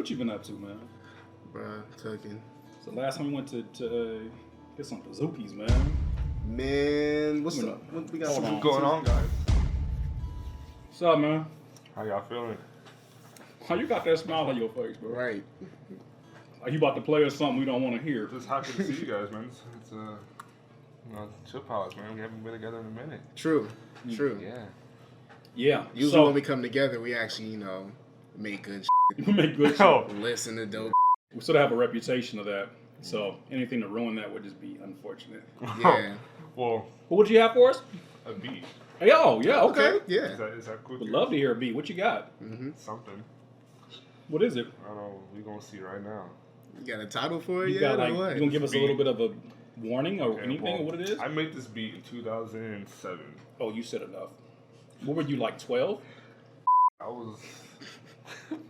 What you been up to, man? Bruh, tucking. So last time we went to get some bazookies, man. Man, what's up? We got What's going on, guys? What's up, man? How y'all feeling? How you got that smile on your face, bro? Right. Like you about to play us something we don't want to hear. Just happy to see you guys, man. It's chill pals, man. We haven't been together in a minute. True. True. Yeah. Yeah. Usually when we come together, we actually, make good we make good Oh. shit. listen to dope. We sort of have a reputation of that. So anything to ruin that would just be unfortunate. Yeah. Well, What would you have for us? a beat. Hey, oh, yeah, okay. Yeah. Is that cool? Would love to hear a beat. What you got? Mm-hmm. Something. What is it? I don't know. We gonna see right now. You got a title for it You yet, got or what? you gonna give us a Beat. little bit of a warning or Okay, anything well, or what it is? I made this beat in 2007. Oh, you said enough. What were you, like 12? I was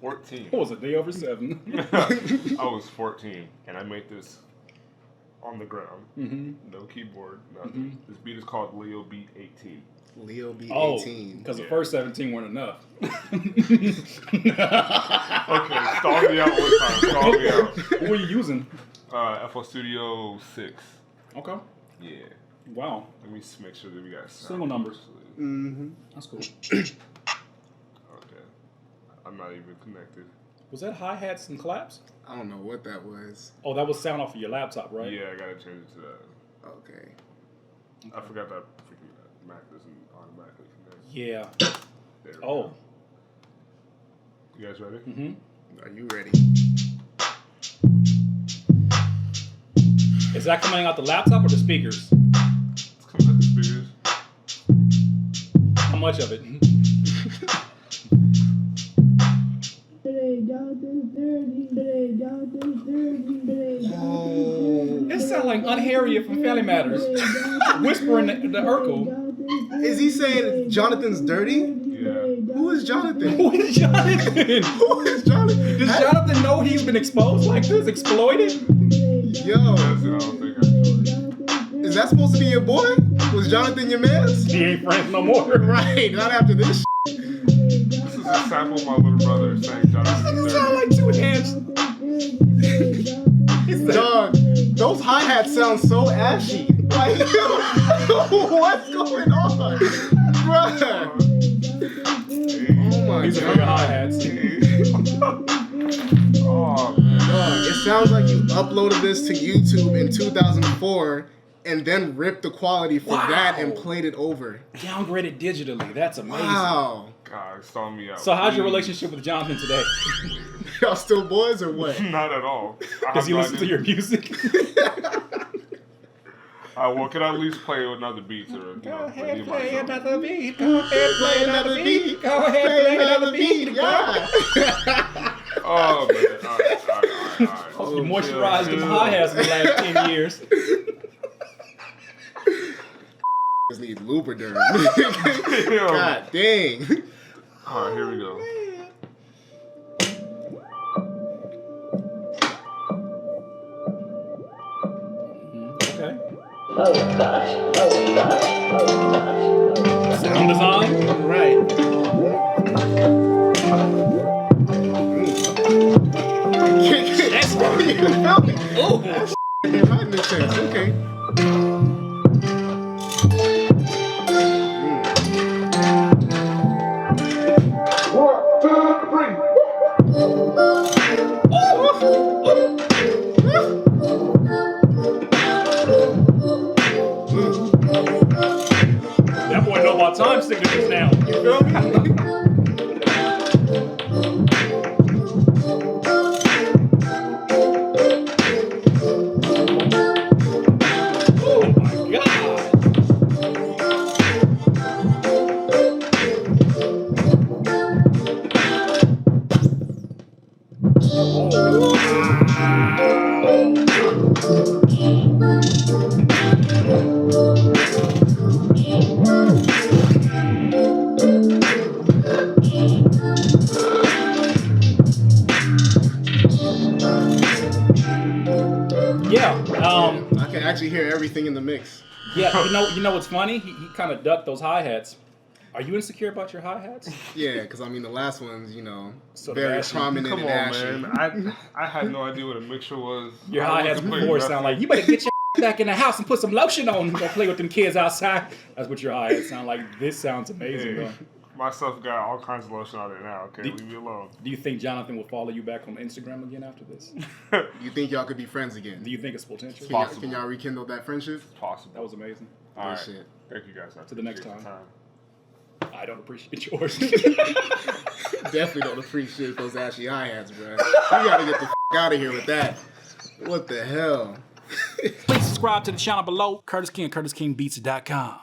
14. What was it, day over 7? I was 14, and I made this on the ground. Mm-hmm. No keyboard, nothing. Mhm. This beat is called Leo Beat 18. Leo B. Oh, 18. because the Yeah. first 17 weren't enough. Okay, stall me out one time. Stall me out. What were you using? FL Studio 6. Okay. Yeah. Wow. Let me make sure that we got sound. Single numbers. Mm-hmm. That's cool. Okay. I'm not even connected. Was that hi-hats and claps? I don't know what that was. Oh, that was sound off of your laptop, right? Yeah, I gotta change it to that. Okay. I forgot that freaking Mac doesn't automatically connect. Yeah. There we Oh. go. You guys ready? Mm-hmm. Are you ready? Is that coming out the laptop or the speakers? It's coming out the speakers. How much of it? It sounds like Unharriet from Family Matters. Whispering the Urkel. Is he saying Jonathan's dirty? Yeah. Who is Jonathan? Who is Jonathan? Who is Jonathan? Does Jonathan know he's been exposed like this? Exploited? Yo, That's it. I don't think I can. is that supposed to be your boy? Was Jonathan your man? He ain't friends no more. Right, not after this. This is a sample of my little brother saying Jonathan It sound like 2 hands. Dog, those hi-hats sound so ashy. Like, what's going on? Bruh. Oh my These are for your god. hi-hats. Oh, man. Dog, it sounds like you uploaded this to YouTube in 2004 and then ripped the quality for Wow. that and played it over. Downgraded digitally. That's amazing. Wow. God, stall me out. So how's your please. relationship with Jonathan today? Y'all still boys or what? Not at all. I Does he have no listen to idea. your music? Well, can I at least play another beat or Go redeem ahead, play myself? another beat. Go ahead, play another beat. Go ahead, Play play another another beat. Yeah. Oh, man. All right. You moisturized them hi-hats in the last 10 years. Just need Lubriderm. Yo. God dang. All right, here we go. Okay. Oh gosh, oh gosh, oh gosh. Sound design. Right. That's You feel me? Oh. Came right in the chest. Okay. One, two, three. That boy know about time signatures now. You feel me? Oh my god. Yeah. I can actually hear everything in the mix. Yeah. You know what's funny? He kind of ducked those hi-hats. Are you insecure about your hi-hats? Yeah, because I mean the last one's, you know, Sort of very ashy. prominent Come and on, ashy. man. I had no idea what a mixture was. Your I hi-hats wasn't putting before nothing- sound like, you better get your back in the house and put some lotion on and go play with them kids outside. That's what your hi-hats sound like. This sounds amazing, Hey, though. myself got all kinds of lotion out there now. Okay, Do- leave me alone. Do you think Jonathan will follow you back on Instagram again after this? You think y'all could be friends again? Do you think it's potential? Can y'all rekindle that friendship? Possible. That was amazing. All right. Shit. Thank you guys. I To the next appreciate time. your I don't appreciate yours. Definitely don't appreciate those ashy hi-hats, bro. You gotta get the out of here with that. What the hell? Please subscribe to the channel below, Curtis King, CurtisKingBeats.com.